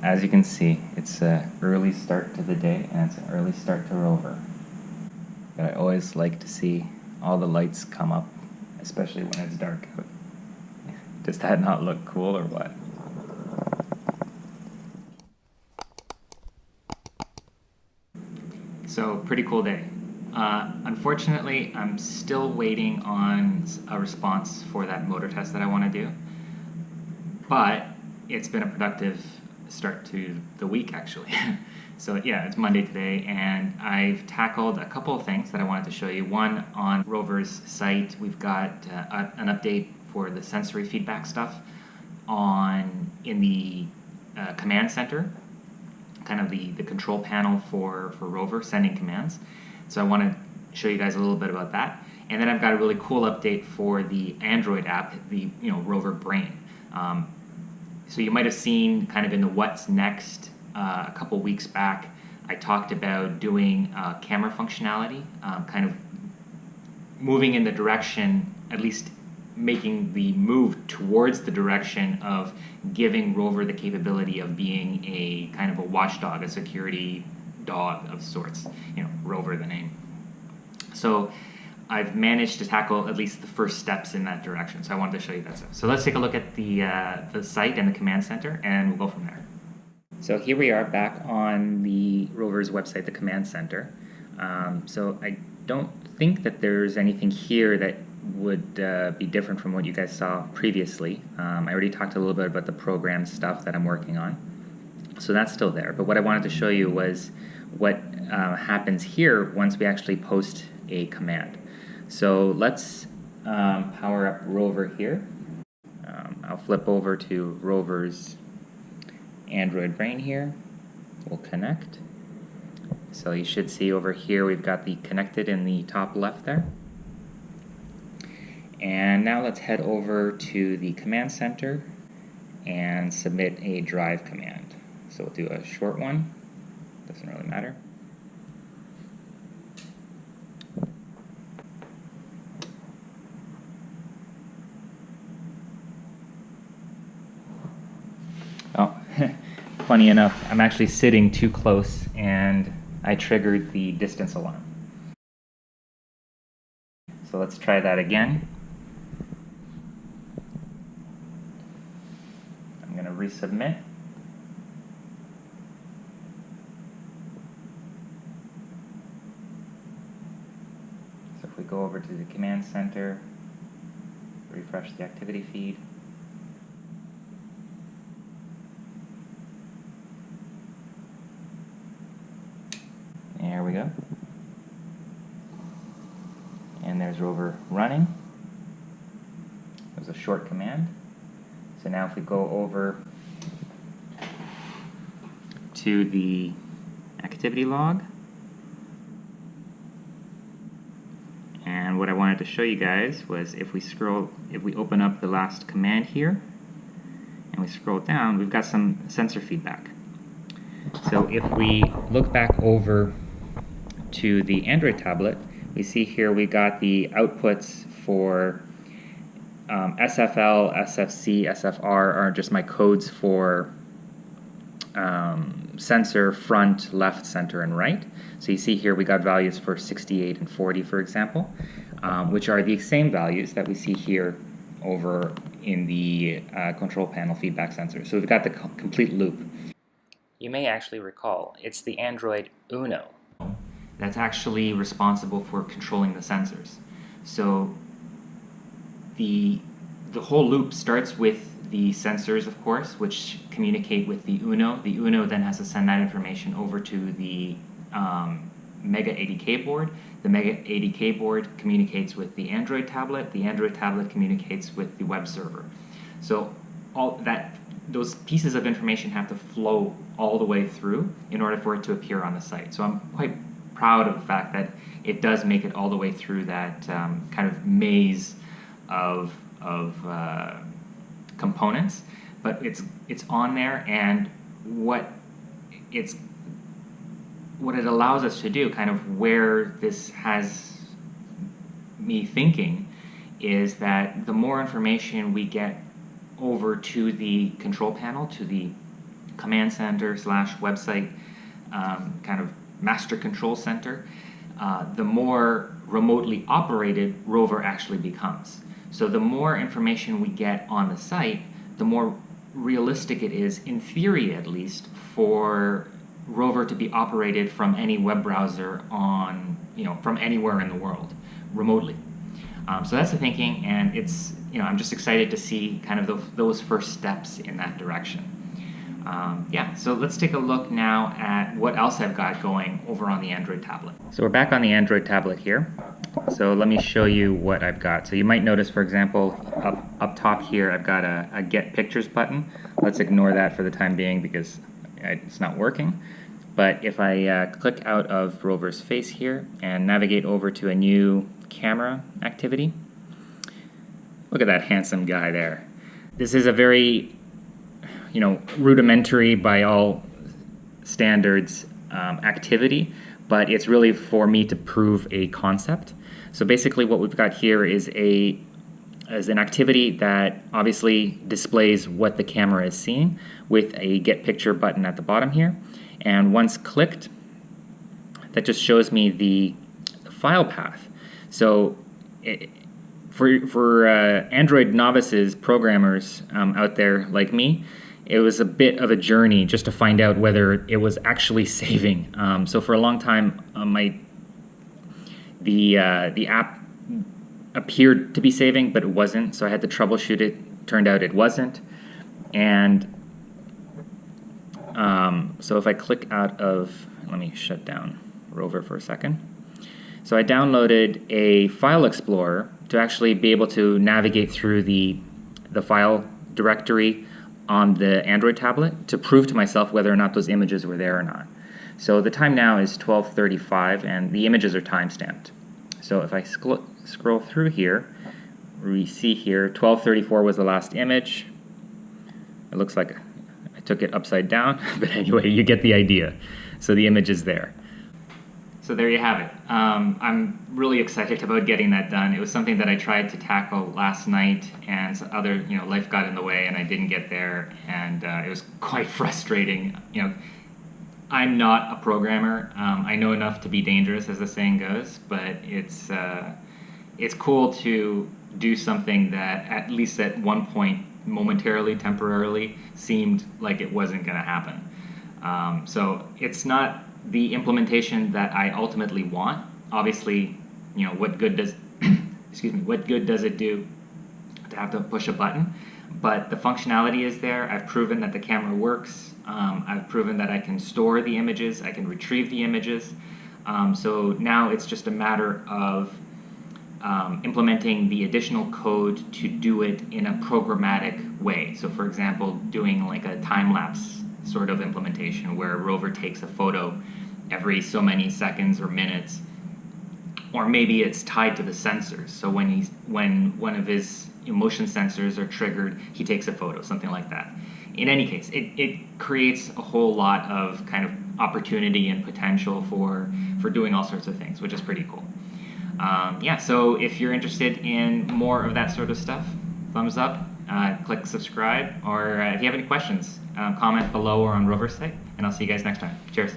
as you can see, it's an early start to the day, and it's an early start to ROVer. But I always like to see all the lights come up, especially when it's dark out. Does that not look cool or what? So, pretty cool day. Unfortunately, I'm still waiting on a response for that motor test that I want to do. But it's been a productive start to the week, actually. So yeah, it's Monday today, and I've tackled a couple of things that I wanted to show you. One, on ROVer's site, we've got an update for the sensory feedback stuff in the command center, kind of the control panel for ROVer sending commands. So I want to show you guys a little bit about that. And then I've got a really cool update for the Android app, the ROVer Brain. So you might have seen kind of in the What's Next a couple weeks back, I talked about doing camera functionality, kind of moving in the direction, at least making the move towards the direction of giving ROVer the capability of being a kind of a watchdog, a security dog of sorts, ROVer the name. So I've managed to tackle at least the first steps in that direction, so I wanted to show you that stuff. So let's take a look at the site and the command center, and we'll go from there. So here we are back on the ROVer's website, the command center. So I don't think that there's anything here that would be different from what you guys saw previously. I already talked a little bit about the program stuff that I'm working on. So that's still there. But what I wanted to show you was what happens here once we actually post a command. So let's power up ROVer here. I'll flip over to ROVer's Android Brain here. We'll connect. So you should see over here we've got the connected in the top left there. And now let's head over to the command center and submit a drive command. So we'll do a short one, doesn't really matter. Oh, funny enough, I'm actually sitting too close and I triggered the distance alarm. So let's try that again. I'm going to resubmit. So if we go over to the command center, refresh the activity feed. There we go. And there's ROVer running. It was a short command. So now if we go over to the activity log, and what I wanted to show you guys was if we open up the last command here and we scroll down, we've got some sensor feedback. So if we look back over to the Android tablet, we see here we got the outputs for SFL, SFC, SFR are just my codes for sensor front, left, center, and right. So you see here we got values for 68 and 40, for example, which are the same values that we see here over in the control panel feedback sensor. So we've got the complete loop. You may actually recall it's the Android Uno that's actually responsible for controlling the sensors. So the whole loop starts with the sensors, of course, which communicate with the Uno. The Uno then has to send that information over to the Mega ADK board. The Mega ADK board communicates with the Android tablet. The Android tablet communicates with the web server. So those pieces of information have to flow all the way through in order for it to appear on the site. So I'm quite proud of the fact that it does make it all the way through that kind of maze of components, but it's on there, and what it allows us to do, kind of where this has me thinking, is that the more information we get over to the control panel, to the command center slash website kind of master control center, the more remotely operated ROVer actually becomes. So the more information we get on the site, the more realistic it is, in theory at least, for ROVer to be operated from any web browser on, from anywhere in the world, remotely. So that's the thinking, and it's, I'm just excited to see kind of those first steps in that direction. Yeah, so let's take a look now at what else I've got going over on the Android tablet. So we're back on the Android tablet here. So let me show you what I've got. So you might notice, for example, up top here, I've got a Get Pictures button. Let's ignore that for the time being because it's not working. But if I click out of ROVer's face here and navigate over to a new camera activity, look at that handsome guy there. This is a very, rudimentary by all standards activity, but it's really for me to prove a concept. So basically what we've got here is an activity that obviously displays what the camera is seeing with a Get Picture button at the bottom here. And once clicked, that just shows me the file path. So for Android novices, programmers out there like me, it was a bit of a journey just to find out whether it was actually saving. So for a long time, the app appeared to be saving, but it wasn't. So I had to troubleshoot it. Turned out it wasn't. And so if I click out of, let me shut down ROVer for a second. So I downloaded a file explorer to actually be able to navigate through the file directory on the Android tablet to prove to myself whether or not those images were there or not. So the time now is 12:35 and the images are time-stamped. So if I scroll through here, we see here 12:34 was the last image. It looks like I took it upside down, but anyway, you get the idea. So the image is there. So there you have it. I'm really excited about getting that done. It was something that I tried to tackle last night, and other, life got in the way, and I didn't get there, and it was quite frustrating. I'm not a programmer. I know enough to be dangerous, as the saying goes, but it's cool to do something that, at least at one point, momentarily, temporarily, seemed like it wasn't going to happen. So it's not the implementation that I ultimately want. Obviously, what good does what good does it do to have to push a button? But the functionality is there. I've proven that the camera works. I've proven that I can store the images. I can retrieve the images. So now it's just a matter of implementing the additional code to do it in a programmatic way. So for example, doing like a time-lapse sort of implementation where ROVer takes a photo every so many seconds or minutes, or maybe it's tied to the sensors. So when one of his motion sensors are triggered, he takes a photo, something like that. In any case, it creates a whole lot of kind of opportunity and potential for doing all sorts of things, which is pretty cool. Yeah, so if you're interested in more of that sort of stuff, thumbs up, click subscribe, or if you have any questions, comment below or on ROVer's site, and I'll see you guys next time. Cheers.